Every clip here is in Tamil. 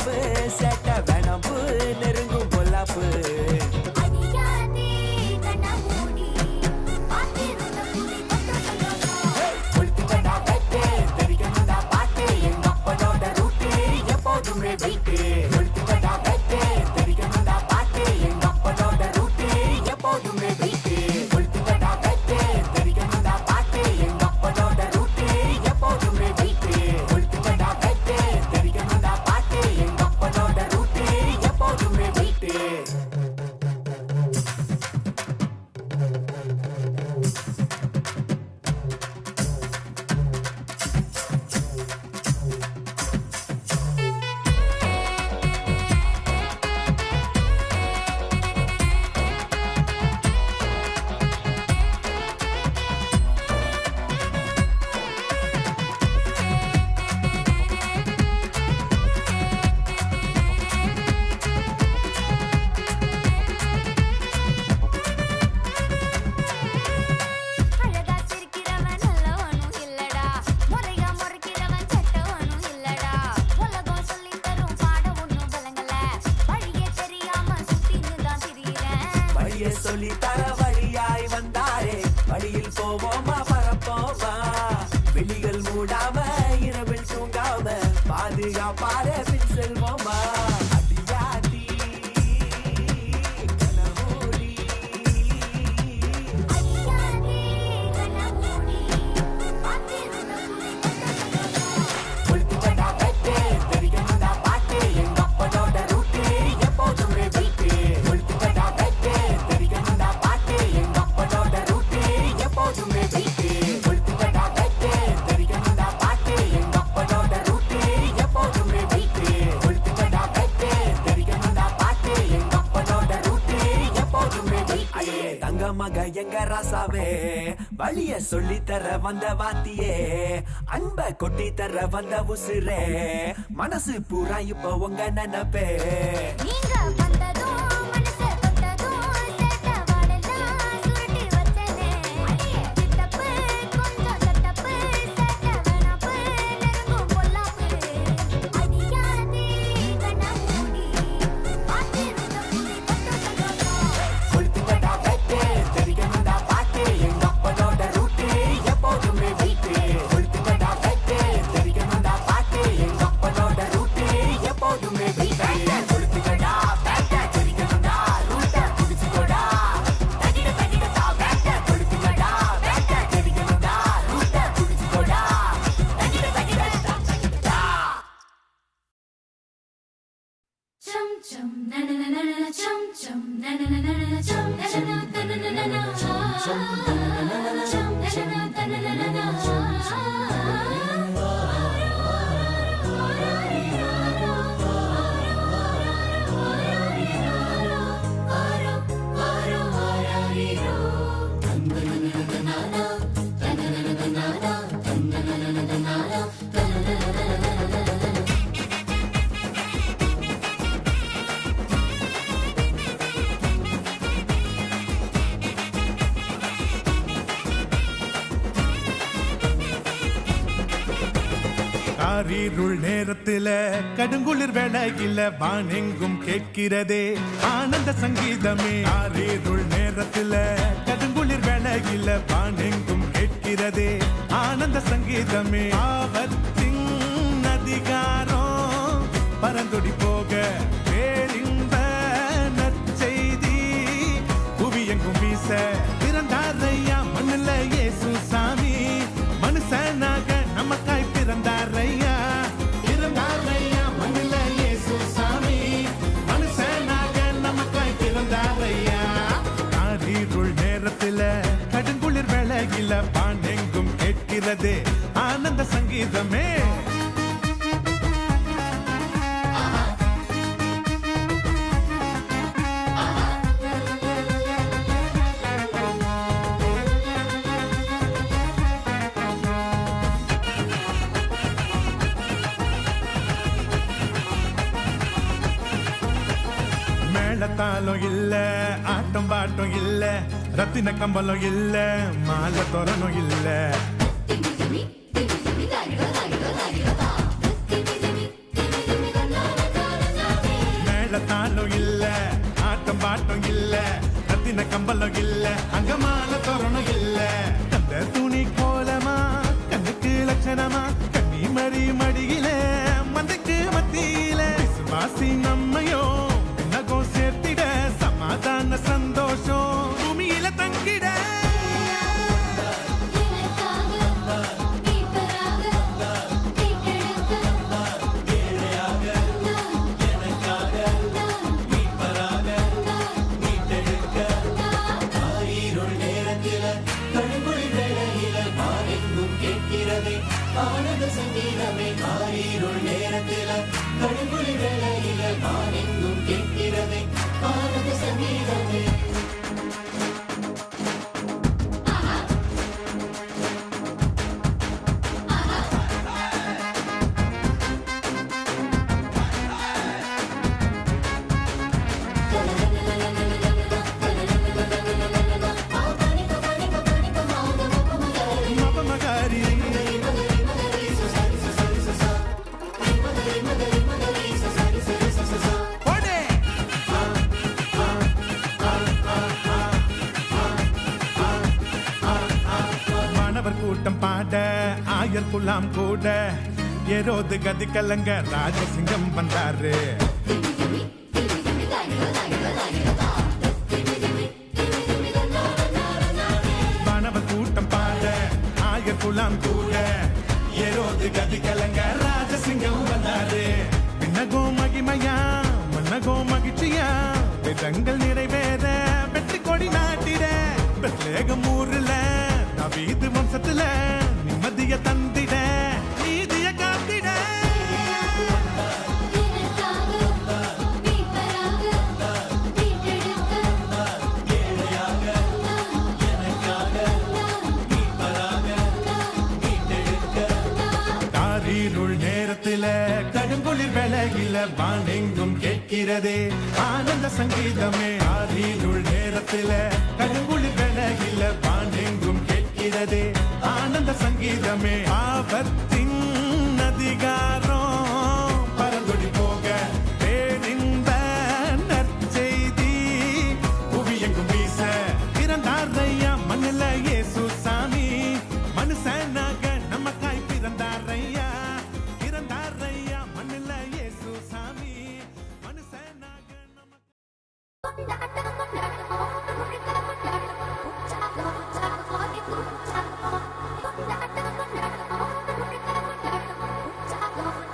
பொல்லாப்பு சேட்ட வேணாம்பு நெருங்கும் பொல்லாப்பு சொல்லி தர வழியாய் வந்தாரே வழியில் போவோமா பரப்போமா வெளிகள் மூடாம இரவில் தூங்காம பாதுகாப்பார பின் செல்வோமா அடியாடி கனமூடி கொளுத்துக்கடா வெட்டு தெரியும்டா பாட்டு எங்க அப்பனோட ரூட்டு எப்போதுமே வீட்டு கொளுத்துக்கடா வெட்டு மக எங்க ராசாவே வழிய சொல்லி தர வந்த வாத்தியே அன்ப கொட்டி தர வந்த உசுரே மனசு பூரா இப்ப உங்க நினைப்பே காரிருள் நேரத்தில கடுங்குளிர் வேளையில வானெங்கும் கேட்கிறதே ஆனந்த சங்கீதமே காரிருள் நேரத்தில கடுங்குளிர் வேளையில வானெங்கும் கேட்கிறதே ஆனந்த சங்கீதமே ஆபத்தின் அதிகாரம் பரந்தொடி போக பேரின்ப நற்செய்தி புவி எங்கும் வீச பிறந்தாரையா மண்ணுல இயேசு சாமி மனுஷனாக நமக்காய் பிறந்தாரையா மண்ணுல இயேசு சாமி மனுஷனாக நமக்காய் பிறந்தாரையா காரிருள் நேரத்தில கடுங்குளிர் வேளையில பாண்டெங்கும் கேட்கிறதே ஆனந்த சங்கீதமே மேளத்தாலும் இல்ல ஆட்டம் பாட்டம் இல்ல ரத்தின கம்பலம் இல்ல மாலை தோரணும் இல்ல மேளத்தாளம் இல்ல ஆட்டம் பாட்டம் இல்ல ரத்தின கம்பளம் இல்ல அங்கமான தோரணம் இல்ல அந்த துணி கோலமா கண்ணுக்கு லட்சணமா கண்ணி மறி மடியில மந்தைக்கு மத்தியில விசுவாசி நம்மையோ நகம் சேர்த்திட சமாதான சந்தோஷம் பூமியில தங்கிட ஆனந்த சங்கீதமே ஆரீருள் நேரத்தில கடுங்குழி வேளையில வானெங்கும் கேட்கிறதே ஆனந்த சங்கீதமே மபமகாரி போடே மாணவர் கூட்டம் பாட ஆயர் குலாம் கூட ஏரோது கதி கலங்க ராஜசிங்கம் வந்தாரு மாணவர் கூட்டம் பாட ஆயர் குலாம் கூட ஏரோது கதி கலங்க ராஜசிங்கம் வந்தாரு பின்னகோ மகிமையா மன்னகோ மகிழ்ச்சியா விதங்கள் நிறைவேற வெற்றி கொடி நாட்டிட பெத்லேகம் ஊர்ல நவீது வம்சத்துல நிம்மதிய தந்திட நீதிய காத்திட காரீருள் நேரத்தில கடுங்குளிர் வேளையில வானெங்கும் கேட்கிறதே ஆனந்த சங்கீதமே ஆரீருள் நேரத்தில கடுங்குளிர் வேளையில வானெங்கும் கேட்கிறதே ஆனந்த சங்கீதமே ஆபத்தின் அதிகாரம் பரந்தொடி போக பேரின்ப நற்செய்தி புவியெங்கும் வீச பிறந்தாரையா மண்ணில இயேசு சாமி மனுஷனாக நமக்காய் பிறந்தாரையா பிறந்தாரையா மண்ணில இயேசு சாமி மனுஷனாக Thank you.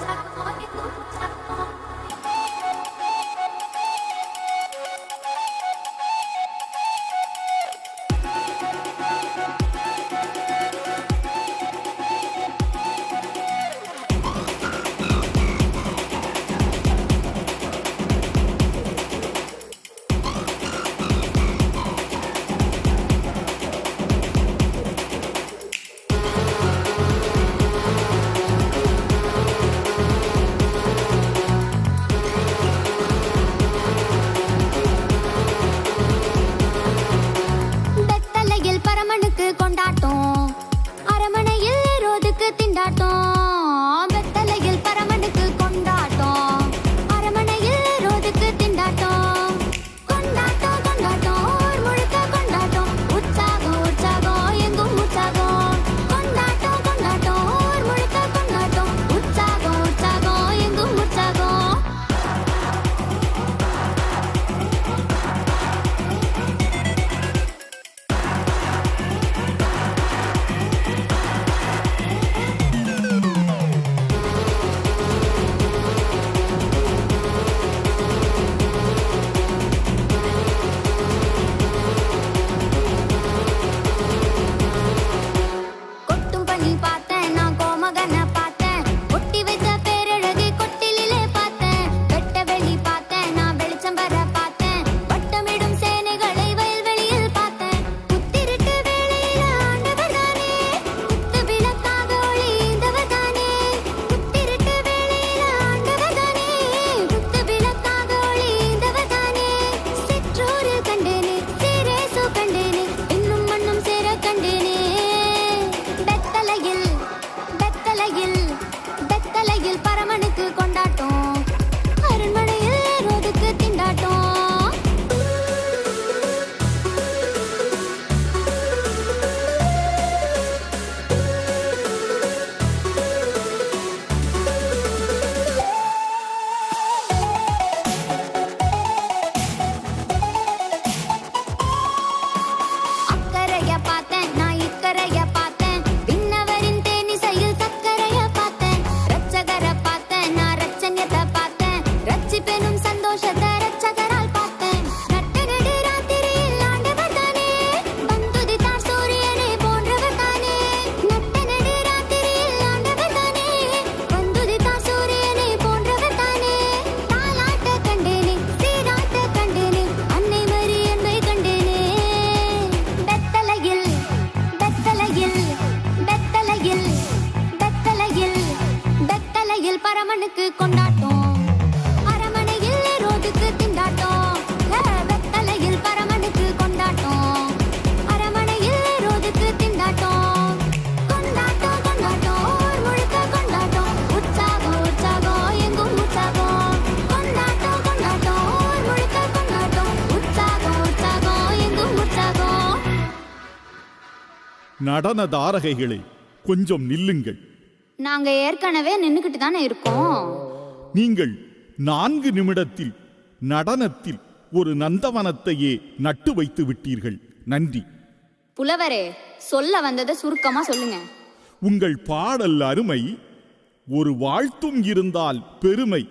சந்தோஷத்தை ரட்சகரால் பார்த்தேன். நட்டு நடு ராத்திரியில் ஆண்டவர் தானே, வந்துதித்தார் சூரியனை போன்றவர் தானே. நட்டு நடு ராத்திரியில் ஆண்டவர் தானே, வந்துதித்தார் சூரியனை போன்றவர் தானே. தாலாட்ட கண்டேனே, சீராட்ட கண்டேனே, அன்னை மரி அன்பை கண்டேனே. பெத்தலையில் பெத்தலையில் பெத்தலையில் பெத்தலையில் பெத்தலையில் பரமனுக்கு கொண்டாட்டம், அரமனையில் ரோதுக்கு திண்டாட்டம். பெத்தலையில் பரமனுக்கு கொண்டாட்டம், அரமனையில் ரோதுக்கு திண்டாட்டம். கொண்டாட்டம் கொண்டாட்டம் ஊர் முழுக்க கொண்டாட்டம், உற்சாகம் உற்சாகம் எங்கும் உற்சாகம். கொண்டாட்டம் கொண்டாட்டம் ஊர் முழுக்க கொண்டாட்டம், உற்சாகம் உற்சாகம் எங்கும் உற்சாகம். நடன தாரகைகளே, கொஞ்சம் நில்லுங்கள். நாங்க ஏற்கனவே நின்னுக்கிட்டு தானே இருக்கோம். நீங்கள் 4 நிமிடத்தில் நடனத்தில் ஒரு நந்தவனத்தையே நட்டு வைத்து விட்டீர்கள். நன்றி. புலவரே, சொல்ல வந்ததை சுருக்கமா சொல்லுங்க. உங்கள் பாடல் அருமை, ஒரு வாழ்த்தும் இருந்தால் பெருமை.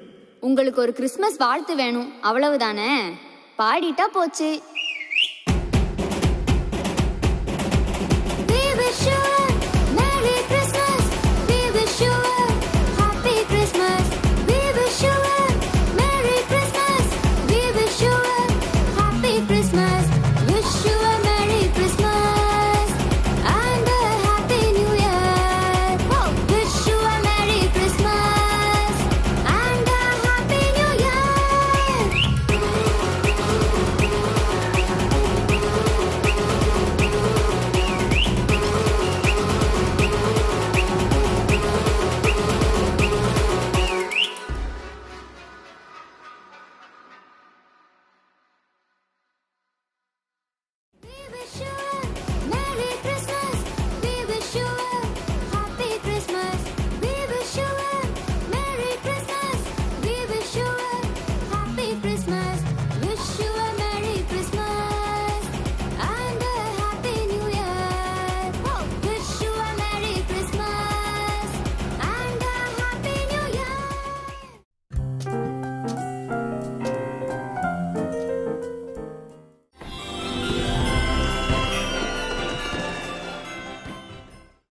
உங்களுக்கு ஒரு கிறிஸ்மஸ் வாழ்த்து வேணும், அவ்வளவுதானே? பாடிட்டா போச்சு.